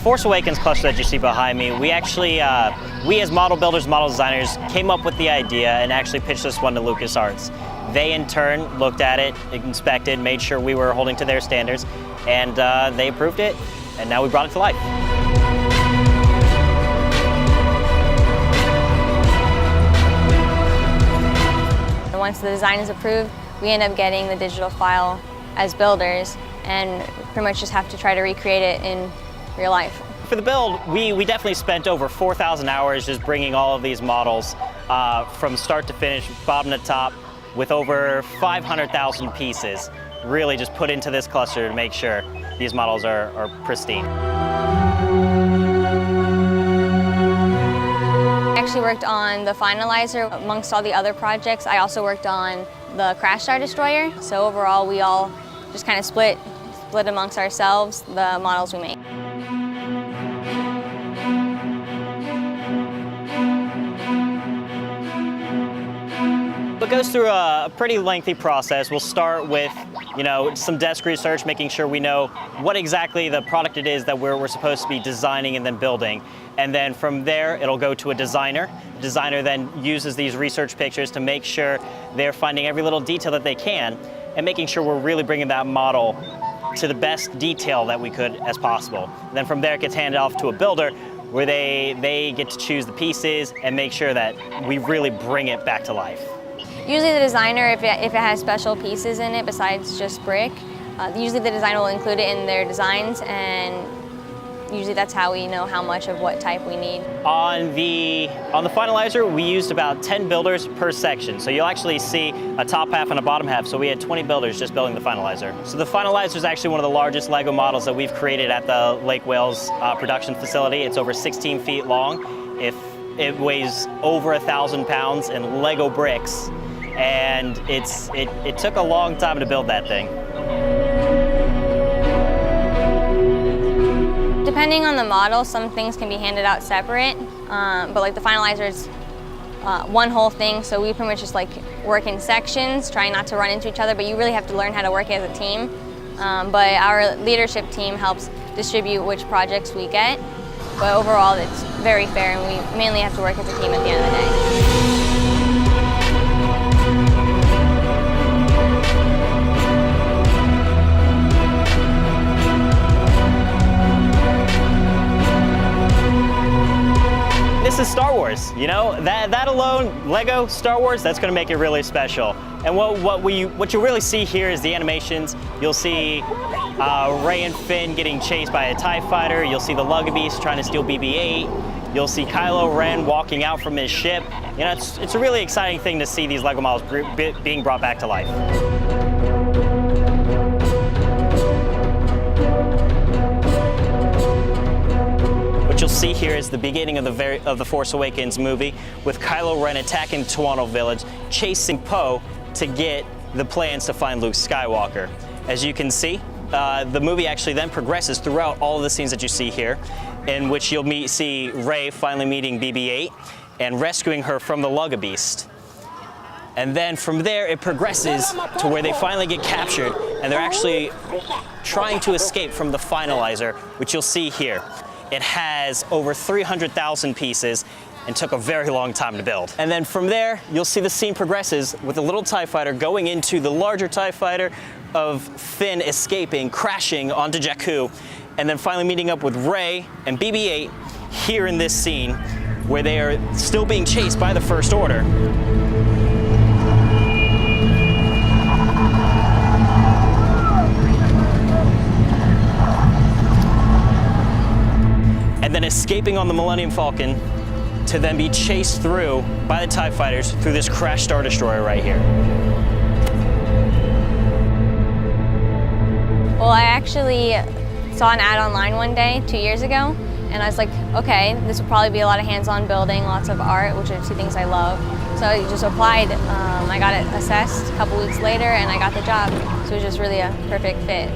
Force Awakens cluster that you see behind me, we actually, we as model builders, model designers, came up with the idea and actually pitched this one to LucasArts. They in turn looked at it, inspected, made sure we were holding to their standards, and they approved it, and now we brought it to life. Once the design is approved, we end up getting the digital file as builders and pretty much just have to try to recreate it in real life. For the build, we definitely spent over 4,000 hours just bringing all of these models from start to finish, bottom to top, with over 500,000 pieces really just put into this cluster to make sure these models are pristine. I actually worked on the finalizer amongst all the other projects. I also worked on the Crash Star Destroyer. So overall, we all just kind of split amongst ourselves the models we make. It goes through a pretty lengthy process. We'll start with, some desk research, making sure we know what exactly the product it is that we're supposed to be designing and then building. And then from there, it'll go to a designer. The designer then uses these research pictures to make sure they're finding every little detail that they can and making sure we're really bringing that model to the best detail that we could as possible. And then from there, it gets handed off to a builder where they get to choose the pieces and make sure that we really bring it back to life. Usually the designer, if it has special pieces in it besides just brick, usually the designer will include it in their designs, and usually that's how we know how much of what type we need. On the finalizer, we used about 10 builders per section. So you'll actually see a top half and a bottom half. So we had 20 builders just building the finalizer. So the finalizer is actually one of the largest Lego models that we've created at the Lake Wales production facility. It's over 16 feet long. It weighs over 1,000 pounds in Lego bricks. And it took a long time to build that thing. Depending on the model, some things can be handed out separate, but like the finalizer is one whole thing, so we pretty much just work in sections, trying not to run into each other, but you really have to learn how to work as a team. But our leadership team helps distribute which projects we get, but overall it's very fair, and we mainly have to work as a team at the end of the day. This is Star Wars, that alone, Lego Star Wars, that's going to make it really special. And what you really see here is the animations. You'll see Rey and Finn getting chased by a TIE fighter. You'll see the Lugabeast trying to steal BB-8. You'll see Kylo Ren walking out from his ship. It's a really exciting thing to see these Lego models being brought back to life. What you'll see here is the beginning of the Force Awakens movie, with Kylo Ren attacking the Tawano village, chasing Poe to get the plans to find Luke Skywalker. As you can see, the movie actually then progresses throughout all of the scenes that you see here, in which you'll see Rey finally meeting BB-8 and rescuing her from the Lugabeast. And then from there, it progresses to where they finally get captured, and they're actually trying to escape from the finalizer, which you'll see here. It has over 300,000 pieces and took a very long time to build. And then from there, you'll see the scene progresses with a little TIE fighter going into the larger TIE fighter of Finn escaping, crashing onto Jakku, and then finally meeting up with Rey and BB-8 here in this scene where they are still being chased by the First Order. And then escaping on the Millennium Falcon to then be chased through by the TIE fighters through this Crash Star Destroyer right here. Well, I actually saw an ad online one day 2 years ago, and I was like, okay, this will probably be a lot of hands-on building, lots of art, which are two things I love. So I just applied. I got it assessed a couple weeks later, and I got the job. So it was just really a perfect fit.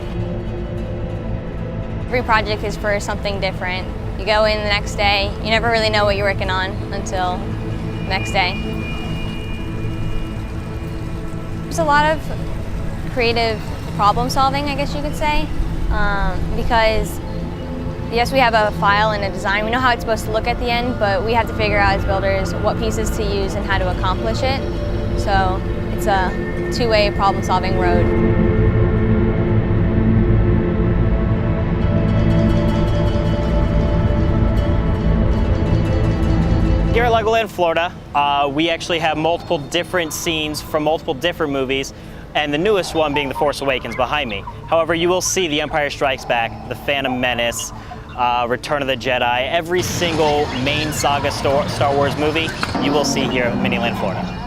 Every project is for something different. You go in the next day, you never really know what you're working on until the next day. There's a lot of creative problem solving, I guess you could say, because Yes, we have a file and a design. We know how it's supposed to look at the end, but we have to figure out as builders what pieces to use and how to accomplish it. So it's a two-way problem-solving road. Here at Legoland, Florida, we actually have multiple different scenes from multiple different movies, and the newest one being The Force Awakens behind me. However, you will see The Empire Strikes Back, The Phantom Menace, Return of the Jedi, every single main saga Star Wars movie you will see here at MiniLand, Florida.